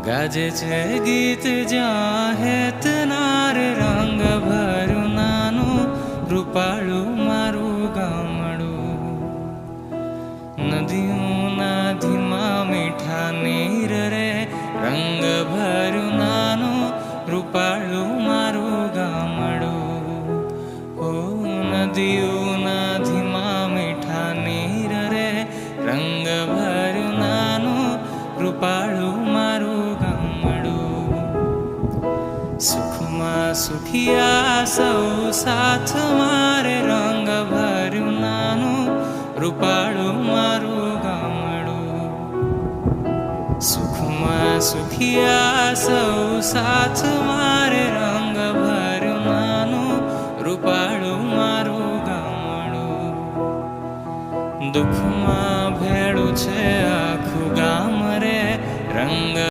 ગાજે છે ગીત જ્યાં હેતનાર રંગ ભર્યું નાનું રૂપાળું મારું ગામડું. નદીઓના ધીમા મીઠા નીર રે રંગ ભર્યું નાનું રૂપાળું મારું ગામડું. ઓ નદીઓના ધીમા મીઠા નીર રે રંગ ભર્યું નાનું રૂપાળું મારું ગામડું. સુખમાં સુખિયા સૌ સાથ મારે રંગ ભર્યું નાનું રૂપાળું મારું ગામડું. સુખમાં સુખિયા સૌ સાથ મારે રંગ ભર્યું નાનું રૂપાળું મારું ગામડું. દુઃખમાં ભેળું છે આખું ગામ રે રંગ